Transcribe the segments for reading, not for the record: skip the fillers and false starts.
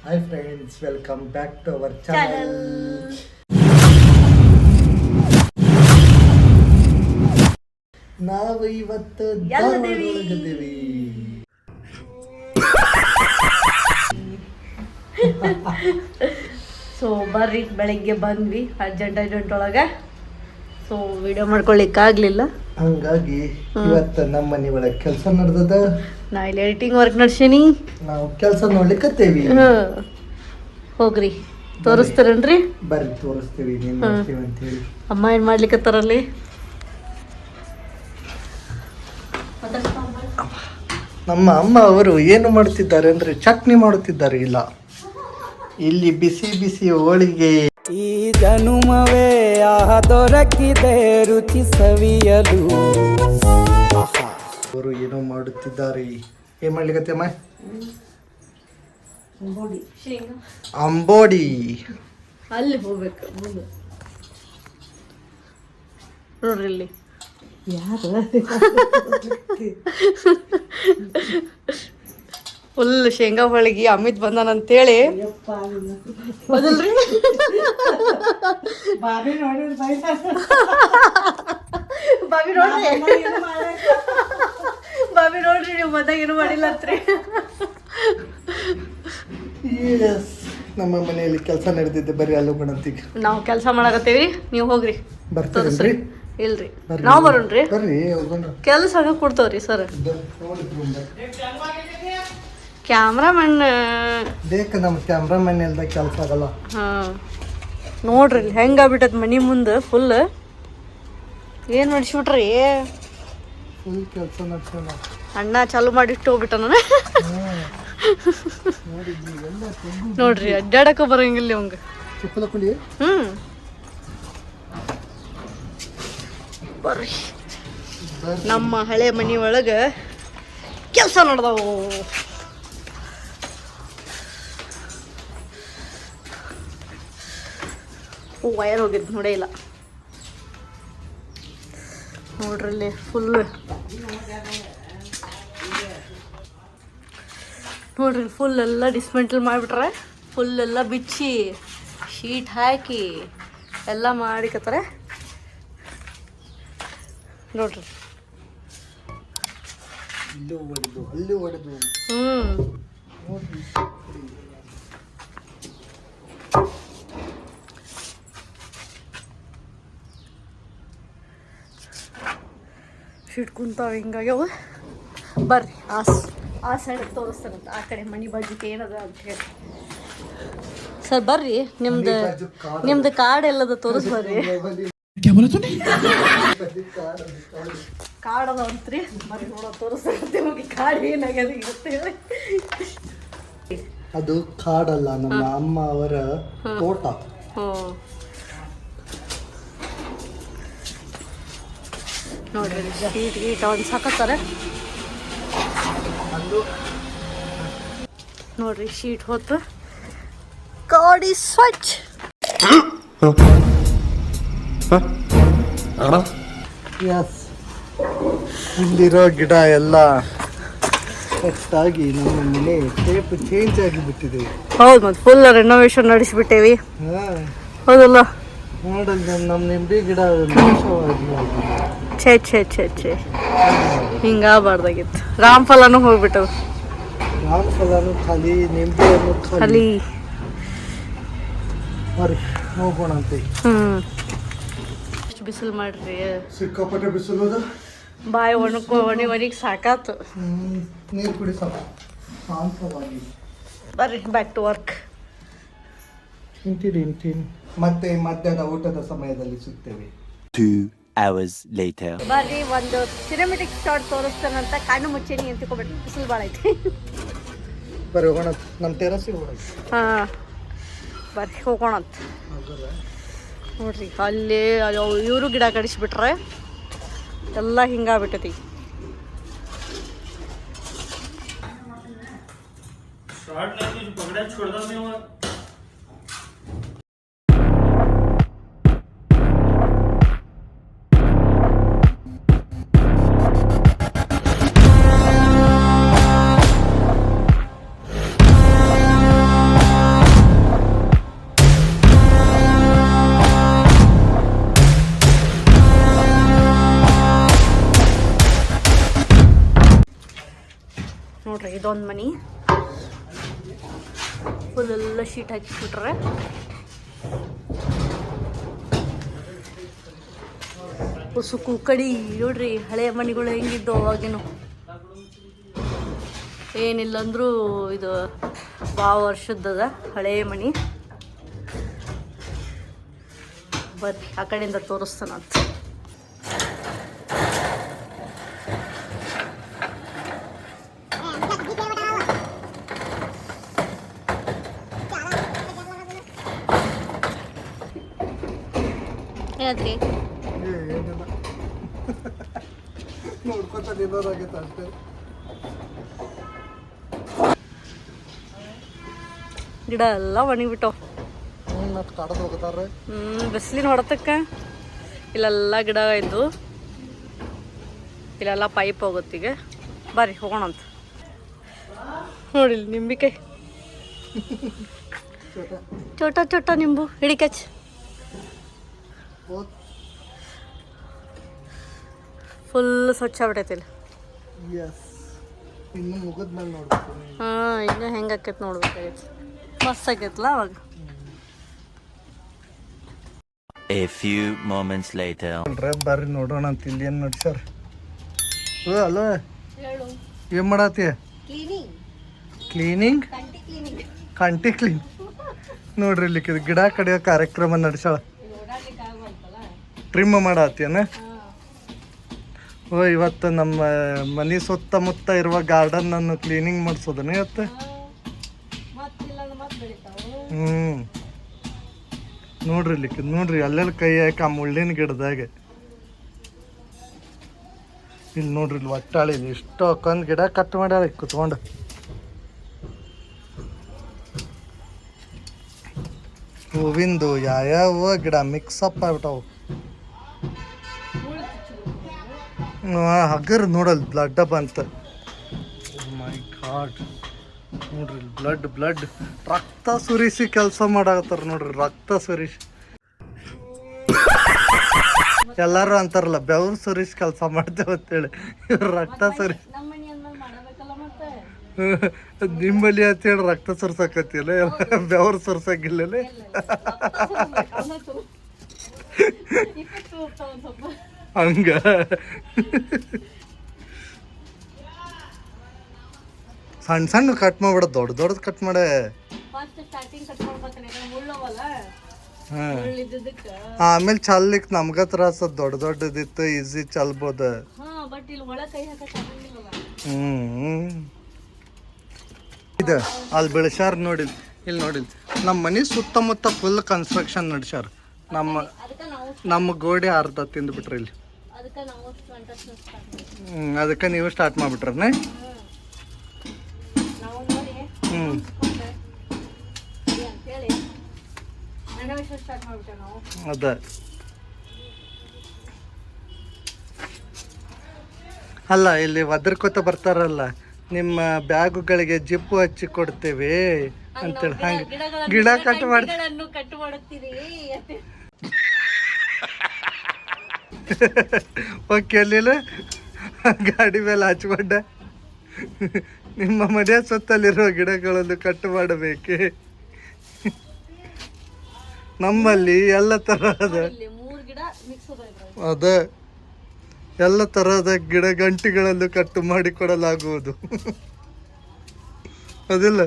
Hi friends, welcome back to our channel. ನಾವು ಇವತ್ತು ಧಾರವಾಡದೊಳಗಿದ್ದೀವಿ. So ಬರ್ರಿ, ಬೆಳಗ್ಗೆ ಬಂದ್ವಿ ಅರ್ಜೆಂಟ್ ಒಳಗೆ. ಸೊ ವಿಡಿಯೋ ಮಾಡ್ಕೊಳ್ಳಿಕ್ಕಾಗಲಿಲ್ಲ, ಹಂಗಾಗಿ ಇವತ್ತು ನಮ್ಮ ಮನೆ ಒಳಗೆ ಕೆಲಸ ನಡೆದದ. ನಾ ಇಲ್ಲಿ ಎಡಿಟಿಂಗ್ ವರ್ಕ್ ನಡ್ಸೀನಿ. ನಾವು ಕೆಲಸ ನೋಡ್ಲಿಕ್ಕತ್ತೇವಿ. ಹೋಗ್ರಿ, ತೋರಿಸ್ತಾರೇನ್ರಿ? ಬರ್ರಿ ತೋರಿಸ್ತೀವಿ ಏನ್ ಮಾಡ್ತೀವಿ ಅಂತ ಹೇಳಿ. ಅಮ್ಮ ಏನ್ ಮಾಡ್ಲಿಕ್ಕತ್ತಾರಲ್ಲಿ? ನಮ್ಮ ಅಮ್ಮ ಅವರು ಏನು ಮಾಡುತ್ತಿದ್ದಾರೆ ಅಂದ್ರೆ ಚಟ್ನಿ ಮಾಡುತ್ತಿದ್ದಾರೆ. ಇಲ್ಲ, ಇಲ್ಲಿ ಬಿಸಿ ಬಿಸಿ ಹೋಳಿಗೆ. ಈ ಜನುಮವೇ ದೊರಕಿದೆ ರುಚಿ ಸವಿಯಲು. ಅವರು ಏನೋ ಮಾಡುತ್ತಿದ್ದಾರೆ. ಏನ್ ಮಾಡ್ಲಿಕ್ಕೆ ಅಮ್ಮ? ಅಂಬೋಡಿ. ಅಲ್ಲಿ ಹೋಗ್ಬೇಕು ನೋಡ್ರಿ, ಇಲ್ಲಿ ಫುಲ್ ಶೇಂಗಾ ಹೋಳಿಗೆ ಅಮಿತ್ ಬಂದಾನಂತೇಳಿ. ಹೌದಲ್ರಿ? ಬಾಬಿ ನೋಡ್ರಿ ನೀವು ಬಂದಾಗ ಏನು ಮಾಡಿಲ್ಲತ್ರಿ. ನಮ್ಮ ಮನೆಯಲ್ಲಿ ಕೆಲಸ ನಡೆದಿದ್ದೆ, ಬರ್ರಿ ಅಲ್ಲಿ ಹೋಗೋಣಂತೀಗ. ನಾವು ಕೆಲಸ ಮಾಡಕತ್ತೇವ್ರಿ, ನೀವು ಹೋಗ್ರಿ. ಬರ್ತೀರಿ? ಇಲ್ರಿ, ನಾವು ಬರೋಣ್ರಿ. ಬರ್ರಿ ಹೋಗೋಣ. ಕೆಲಸ ಕೊಡ್ತಾವ್ರಿ ಸರ್. ಕ್ಯಾಮ್ರಾಮನ್ ಬೇಕು, ನಮ್ಮ ಕ್ಯಾಮ್ರಾಮನ್ ಇಲ್ದ ಕೆಲಸ ಆಗಲ್ಲ. ಹಾಂ ನೋಡ್ರಿ ಹೆಂಗಾಗ್ಬಿಟ್ಟದ ಮನಿ ಮುಂದೆ ಫುಲ್. ಏನು ಮಾಡಿಸ್ಬಿಟ್ರಿ? ಫುಲ್ ಕೆಲಸ ನಡೆಸೋಣ. ಅಣ್ಣ ಚಾಲು ಮಾಡಿಟ್ಟು ಹೋಗ್ಬಿಟ್ಟ ನಾನು. ನೋಡ್ರಿ ಅಡ್ಡಾಡಕ್ಕೂ ಬರಂಗಿಲ್ಲ ಅವಂಗ. ಬರ್ರಿ, ನಮ್ಮ ಹಳೆ ಮನಿ ಒಳಗೆ ಕೆಲಸ ನಡೆದವು. ವಯರ್ ಹೋಗಿದ್ದು ನೋಡೇ ಇಲ್ಲ ನೋಡ್ರಲ್ಲಿ. ಫುಲ್ ನೋಡ್ರಿ, ಫುಲ್ ಎಲ್ಲ ಡಿಸ್ಮೆಂಟಲ್ ಮಾಡಿಬಿಟ್ರೆ. ಫುಲ್ ಎಲ್ಲ ಬಿಚ್ಚಿ ಶೀಟ್ ಹಾಕಿ ಎಲ್ಲ ಮಾಡಿಕತ್ತಾರೆ ನೋಡ್ರಿ. ಶೀಟ್ ಕುಂತಾವ ಹಿಂಗಾಗ್ಯಾವ. ಬರ್ರಿ ಆ ಸೈಡ್ ತೋರಿಸ್ತಾರಂತ, ಆ ಕಡೆ ಮನಿ ಬಾಜುಕೆ ಏನದ ಅಂತ ಹೇಳಿ. ಸರ್ ಬರ್ರಿ, ನಿಮ್ದು ಕಾರ್ಡ್ ಎಲ್ಲದ ತೋರಿಸ್ ಬರ್ರಿ. ಕಾರ್ಡ್ ಅದಾವಂತ್ರಿ, ಬರ್ರಿ ನೋಡೋ ತೋರಿಸ್ತಾರಂತೆ. ಹೋಗಿ ಕಾರ್ಡ್ ಏನಾಗ್ಯದ ಇರುತ್ತೆ ಹೇಳಿ. ಅದು ಕಾಡಲ್ಲ, ನಮ್ಮ ಅಮ್ಮ ಅವರ ತೋಟ. ನೋಡ್ರಿ, ಶೀಟ್ ಗೀಟ ಒಂದು ಸಾಕತ್ತಾರೆ ನೋಡ್ರಿ. ಶೀಟ್ ಹೊತ್ತು ಗಾಡಿ ಸ್ವಚ್ಛ. ಎಸ್, ಇಲ್ಲಿರೋ ಗಿಡ ಎಲ್ಲ ಕಟ್ಟಾಗಿ ನಮ್ಮ ಮನೆ ಟೇಪ್ ಚೇಂಜ್ ಆಗಿಬಿಟ್ಟಿದೆ. ಹೌದು, ಮತ್ತೆ ಫುಲ್ ರೆನೋವೇಷನ್ ನಡೆಸಿಬಿಟ್ಟೇವಿ. ಹೌದಲ್ಲ? ನೋಡಲ್ಲ, ನಮ್ಮ ನಿಂಬೆ ಗಿಡ ಛೇ ಹಿಂಗಾಗಬಾರ್ದಾಗಿತ್ತು. ರಾಮ್ಫಲನೂ ಹೋಗ್ಬಿಟ್ಟವು. ರಾಮ್ಫಲನೂ ಖಾಲಿ, ನಿಂಬೆಯನ್ನು ಖಾಲಿ. ಬರ್ರಿ ಹೋಗೋಣ ಅಂತ. ಎಷ್ಟು ಬಿಸಿಲು ಮಾಡ್ರಿ, ಸಿಕ್ಕಾಪಟ್ಟೆ ಬಿಸಿಲು. ಬಾಯಿ ಒಣಗಿ ಸಾಕಾತು. ನೀರು ಕುಡಿ ಸಾಕು, ಶಾಂತವಾಗಿ. ಬರ್ರಿ ಬ್ಯಾಕ್ ಟು ವರ್ಕ್. ಮತ್ತೆ ಮಧ್ಯಾಹ್ನ ಊಟದ ಸಮಯದಲ್ಲಿ ಸಿಗ್ತೇವೆ. 2 hours later. ಬರ್ರಿ, ಒಂದು ಸಿನಿಮೆಟಿಕ್ ಶಾಟ್ ತೋರಿಸ್ತಾನಂತ ಕಣ್ಣು ಮುಚ್ಚೇನಿ ಅಂತ ತಿಳ್ಕೊಬಿಟ್ಟು. ಬಿಸಿಲು ಭಾಳ ಐತಿ. ಬರ್ರಿ ಹೋಗೋಣ, ನಮ್ಮ ಟೆರಸಿಗೆ ಹೋಗೋಣ. ಹಾಂ ಬರ್ರಿ ಹೋಗೋಣಂತ. ನೋಡ್ರಿ ಅಲ್ಲಿ ಇವರು ಗಿಡ ಕಡಿಸ್ಬಿಟ್ರೆ ಎಲ್ಲ ಹಿಂಗಾಗ್ಬಿಟ್ಟೈತಿ. ಇದೊಂದು ಮನಿ ಫುಲ್ ಎಲ್ಲ ಶೀಟ್ ಹಾಕಿಬಿಟ್ರೆ. ಹೊಸು ಕೂಕಡಿ ನೋಡ್ರಿ, ಹಳೆಯ ಮನೆಗಳು ಹೆಂಗಿದ್ದು ಅವಾಗಿನ. ಏನಿಲ್ಲ ಅಂದರೂ ಇದು ಭಾಳ ವರ್ಷದ್ದದ ಹಳೆಯ ಮನೆ. ಬರ್ರಿ ಆ ಕಡೆಯಿಂದ ತೋರಿಸ್ತಾನಂತ. ಏನಂತ್ರಿ? ಏನಿಲ್ಲ, ನೋಡ್ಕೊತ ನಿಲ್ಲೋದಾಗೈತೆ ಅಷ್ಟೇ. ಗಿಡ ಎಲ್ಲ ಒಣಗಿಬಿಟ್ಟವು. ಮತ್ತೆ ಕಡದು ಹೋಗ್ತಾರೆ. ಬಿಸಿಲಿನ ಹೊಡೆತಕ್ಕ ಇಲ್ಲೆಲ್ಲ ಗಿಡ ಇದ್ದು, ಇಲ್ಲೆಲ್ಲ ಪೈಪ್ ಹೋಗುತ್ತೀಗ. ಬರ್ರಿ ಹೋಗೋಣಂತ. ನೋಡಿಲ್ಲ ನಿಂಬಿಕಾಯಿ, ಚೋಟ ಚೋಟ ನಿಂಬು ಹಿಡಿಕಚ್. ಫುಲ್ ಸ್ವಚ್ಛ ಆಗ್ಬಿಟ್ಟೈತಿಲ್ಲ. ಇನ್ನು ಮುಗಿದ್ಮೇಲೆ ನೋಡ್ಬೇಕು. ಹಾಂ, ಇನ್ನು ಹೆಂಗೆ ಆಕೈತೆ ನೋಡ್ಬೇಕಾಗೈತಿ. ಮಸ್ತ್ ಆಗೈತಲ್ಲ ಅವಾಗ. A few moments later. ಬರ್ರಿ ನೋಡೋಣ ಅಂತ. ಇಲ್ಲಿ ಏನು ನಡ್ಸ್ಯಾರ? ಅಲ್ಲ, ಏನು ಮಾಡತ್ತಿ? ಕ್ಲೀನಿಂಗ್, ಕಂಟಿ ಕ್ಲೀನ್. ನೋಡ್ರಿ ಇಲ್ಲಿ ಗಿಡ ಕಡಿಯೋ ಕಾರ್ಯಕ್ರಮ ನಡೆಸ್ಯಾಳ. ಟ್ರಿಮ್ ಮಾಡತ್ತೀನ? ಇವತ್ತು ನಮ್ಮ ಮನೆ ಸುತ್ತಮುತ್ತ ಇರುವ ಗಾರ್ಡನ್ ಅನ್ನು ಕ್ಲೀನಿಂಗ್ ಮಾಡಿಸೋದನ್ನ ಇವತ್ತು. ನೋಡ್ರಿ ಇಲ್ಲಿ ನೋಡ್ರಿ, ಅಲ್ಲೆಲ್ಲ ಕೈ ಹಾಕಿ ಆ ಮುಳ್ಳಿನ ಗಿಡದಾಗ. ಇಲ್ಲಿ ನೋಡ್ರಿ, ಇಲ್ಲಿ ಒಟ್ಟಾಳಿ ಇಷ್ಟು ಹಾಕೊಂಡ್ ಗಿಡ ಕಟ್ ಮಾಡ್ಯಾಳ ಕುತ್ಕೊಂಡು. ಹೂವಿಂದು ಯಾವ ಗಿಡ ಮಿಕ್ಸಪ್ ಆಗ್ಬಿಟ್ಟವು. ಹಗರ್ ನೋಡಲ್ ಬ್ಲಡ್ ಬಂತ. ಮೈ ಗಾಡ್, ನೋಡ್ರಿ ಬ್ಲಡ್ ರಕ್ತ ಸುರಿಸಿ ಕೆಲಸ ಮಾಡಾಕತ್ತಾರ ನೋಡ್ರಿ, ರಕ್ತ ಸುರಿಸಿ. ಎಲ್ಲಾರು ಅಂತಾರಲ್ಲ ಬೆವ್ರು ಸುರಿಸಿ ಕೆಲಸ ಮಾಡ್ತೇವೆ ಅಂತೇಳಿ, ಇವ್ರು ರಕ್ತ ಸುರಿಸಿ. ನಿಮ್ಮಲ್ಲಿ ಅಂತೇಳಿ ರಕ್ತ ಸುರ್ಸಕತ್ತಿಲ್ಲ, ಬೆವ್ರು ಸುರ್ಸಂಗಿಲ್ಲ. ಹಂಗ ಸಣ್ಣ ಸಣ್ಣ ಕಟ್ ಮಾಡ್ಬಿಡ, ದೊಡ್ಡದು ಕಟ್ ಮಾಡೆ. ಆಮೇಲೆ ಚಲ್ಲಿಕ್ ನಮ್ಗ ತ್ರಾಸ. ದೊಡ್ಡದಿತ್ತು ಈಸಿ ಚಲ್ಬೋದ. ಇದು ಅಲ್ಲಿ ಬೆಳೆಸ್ಯಾರ ನೋಡಿಲ್. ಇಲ್ಲಿ ನೋಡಿಲ್, ನಮ್ಮ ಮನೆ ಸುತ್ತಮುತ್ತ ಫುಲ್ ಕನ್ಸ್ಟ್ರಕ್ಷನ್ ನಡ್ಸ್ಯಾರ. ನಮ್ಮ ಗೋಡೆ ಅರ್ಧ ತಿಂದ್ಬಿಟ್ರಿ ಇಲ್ಲಿ. ಅದಕ್ಕೆ ನೀವು ಸ್ಟಾರ್ಟ್ ಮಾಡ್ಬಿಟ್ರನ? ಅದ ಅಲ್ಲ, ಇಲ್ಲಿ ಒದರ್ಕೋತ ಬರ್ತಾರಲ್ಲ, ನಿಮ್ಮ ಬ್ಯಾಗುಗಳಿಗೆ ಜಿಪ್ಪು ಹಚ್ಚಿ ಕೊಡ್ತೇವೆ ಅಂತೇಳಿ ಹಂಗೆ ಗಿಡ ಕಟ್ ಮಾಡುತ್ತೀರಿ. ಓಕೆ, ಅಲ್ಲಿಲ್ಲ ಗಾಡಿ ಮೇಲೆ ಹಚ್ಕೊಂಡ ನಿಮ್ಮ ಮನೆಯ ಸುತ್ತಲಿರುವ ಗಿಡಗಳನ್ನು ಕಟ್ ಮಾಡಬೇಕೆ? ನಮ್ಮಲ್ಲಿ ಎಲ್ಲ ತರಹದ ಎಲ್ಲ ತರಹದ ಗಿಡ ಗಂಟಿಗಳನ್ನು ಕಟ್ಟು ಮಾಡಿ ಕೊಡಲಾಗುವುದು. ಅದಿಲ್ಲ,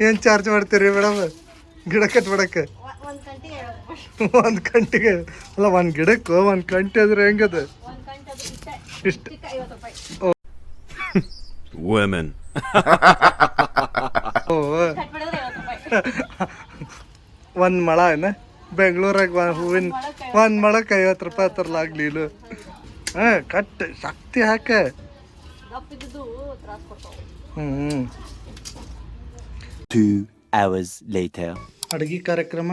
ಏನ್ ಚಾರ್ಜ್ ಮಾಡ್ತೀರಿ ಮೇಡಮ್ ಗಿಡ ಕಟ್ ಮಾಡಕ್ಕೆ? 1 ಗಂಟೆಗೆ ಅಲ್ಲ, 1 ಗಿಡಕ್ಕೂ 1 ಗಂಟೆ ಆದ್ರೆ ಹೆಂಗದ? ಇಷ್ಟ women. ಒಂದ್ ಮಳ ಏನ ಬೆಂಗಳೂರಾಗ ಹೂವಿನ 1 ಮೊಳಕ್ಕೆ 50 ರೂಪಾಯಿ ತರಲಾಗ್ಲಿ. ಇಲ್ಲ ಕಟ್ ಶಕ್ತಿ ಹಾಕ. 2 hours later. ಅಡುಗೆ ಕಾರ್ಯಕ್ರಮ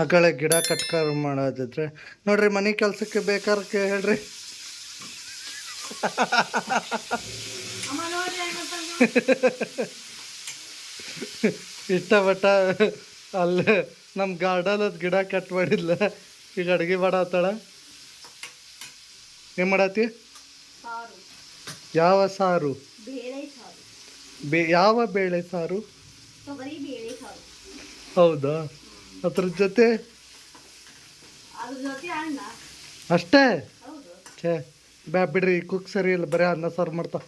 ಅಗಳ ಗಿಡ ಕಟ್ಕಾರ ಮಾಡೋದಿದ್ರೆ ನೋಡ್ರಿ, ಮನೆ ಕೆಲ್ಸಕ್ಕೆ ಬೇಕಾರ್ ಹೇಳ್ರಿ. ಇಷ್ಟಪಟ್ಟ ಅಲ್ಲೇ ನಮ್ಮ ಗಾರ್ಡನ್ ಗಿಡ ಕಟ್ ಮಾಡಿಲ್ಲ, ಈಗ ಅಡುಗೆ ಮಾಡತ್ತಾಳ. ಏನು ಮಾಡತ್ತಿ? ಸಾರು, ಯಾವ ಸಾರು? ಬೇಳೆ ಸಾರು, ಯಾವ ಬೇಳೆ ಸಾರು? ತೊಗರಿ ಬೇಳೆ ಸಾರು. ಹೌದಾ? ಅದ್ರ ಜೊತೆ ಅದ್ರ ಜೊತೆ ಅನ್ನ. ಅಷ್ಟೇ? ಹೌದು. ಛೇ ಬಿಡ್ರಿ, ಕುಕ್ ಸರಿ ಇಲ್ಲ, ಬರೀ ಅನ್ನ ಸಾರು ಮಾಡ್ತಾ.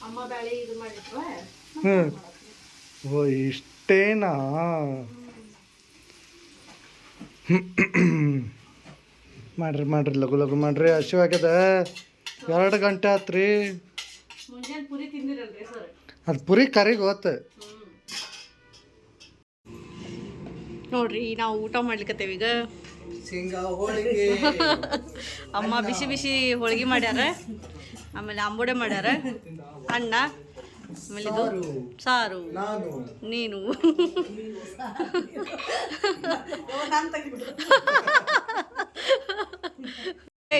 ಅಮ್ಮ ಬೇಳೆ ಇದು ಮಾಡಿಟ್ವ. ಹ್ಞೂ. ಓ ಇಷ್ಟೇನಾ? ಮಾಡ್ರಿ ಲಘು ಲಘು ಮಾಡ್ರಿ, ಹಸಿವಾಗ್ಯದ. 2 ಗಂಟೆ ಆತ್ರಿ. ಮುಂಜಾನೆ ಪುರಿ ತಿಂದಿರಲ್ರಿ ಸರ್? ಅದು ಪುರಿ ಕರಿಗೆ ಹೋತು. ನೋಡ್ರಿ ನಾವು ಊಟ ಮಾಡ್ಲಿಕ್ಕತ್ತೇವೆ ಈಗ. ಶೇಂಗಾ ಹೋಳಿಗೆ. ಅಮ್ಮ ಬಿಸಿ ಬಿಸಿ ಹೋಳಿಗೆ ಮಾಡ್ಯಾರ, ಆಮೇಲೆ ಆಂಬೋಡೆ ಮಾಡ್ಯಾರ, ಅನ್ನ, ಆಮೇಲೆ ಇದು ಸಾರು, ನೀನು.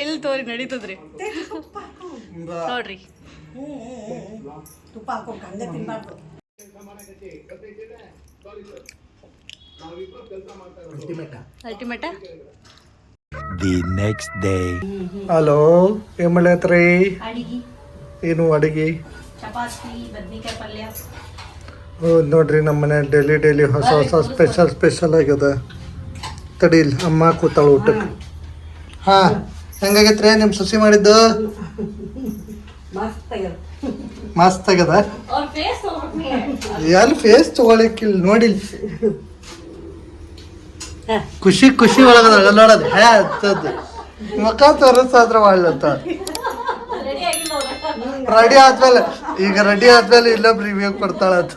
ಇಲ್ಲಿ ತೋರಿ ನಡೀತದ್ರಿ ನೋಡ್ರಿ. ಅಲ್ಟಿಮೇಟ. The next day. ಹಲೋ, ಏನು ಮಾಡತ್ರಿ? ಅಡಿಗೆ ಏನು ಅಡಿಗೆ? ಚಪಾತಿ, ಬದ್ನಿಕಾಯಿ ಪಲ್ಯ. ಹೌದು ನೋಡ್ರಿ, ನಮ್ಮ ಮನೆ ಡೈಲಿ ಹೊಸ ಸ್ಪೆಷಲ್ ಆಗ್ಯದ. ತಡೀಲ್, ಅಮ್ಮ ಕೂತಾಳ ಊಟಕ್ಕೆ. ಹಾಂ, ಹೆಂಗಾಗೈತ್ರಿ ನಿಮ್ಮ ಸೊಸಿ ಮಾಡಿದ್ದು? ಮಸ್ತ್ ಆಗ್ಯದ. ಎಲ್ಲಿ ಫೇಸ್ ತೊಗೊಳಕ್ಕಿಲ್ಲ ನೋಡಿಲ್. ಖುಷಿ ಒಳಗದ ನೋಡೋದು. ಹೇ ಅಂತದ್ದು ಮುಖ ತೋರಿಸಾದ್ರೆ ಒಳ್ಳತ್ತ. ರೆಡಿ ಆದ್ಮೇಲೆ ಇಲ್ಲೊಬ್ರು ರಿವ್ಯೂ ಕೊಡ್ತಾಳಂತ.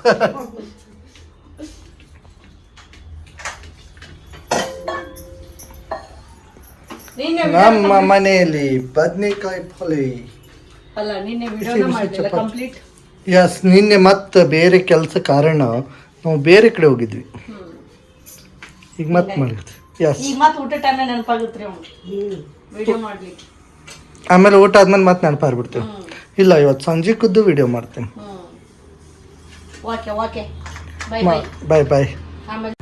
ನಮ್ಮ ಮನೆಯಲ್ಲಿ ಬದ್ನೆಕಾಯಿ ಪಲ್ಯ. ಅಲ್ಲ, ನಿನ್ನೆ ವಿಡಿಯೋನ ಮಾಡಿಲ್ಲ ಕಂಪ್ಲೀಟ್. ಎಸ್, ನಿನ್ನೆ ಮತ್ತೆ ಬೇರೆ ಕೆಲಸ ಕಾರಣ ನಾವು ಬೇರೆ ಕಡೆ ಹೋಗಿದ್ವಿ. ಈಗ ಮತ್ತೆ ಮಾಡಿದ್ವಿ. ಎಸ್, ಈಗ ಮತ್ತೆ ಊಟ ಟೈಮ್ ನೆನಪಾಗುತ್ತೆ ವಿಡಿಯೋ ಮಾಡ್ಲಿಕ್ಕೆ. ಆಮೇಲೆ ಊಟ ಆದ್ಮೇಲೆ ಮತ್ತೆ ನೆನಪಾಗ್ಬಿಡ್ತೇವೆ. ಇಲ್ಲ, ಇವತ್ತು ಸಂಜೆ ಕುದ್ದು ವಿಡಿಯೋ ಮಾಡ್ತೇನೆ. Okay, bye bye. ಆಮೇಲೆ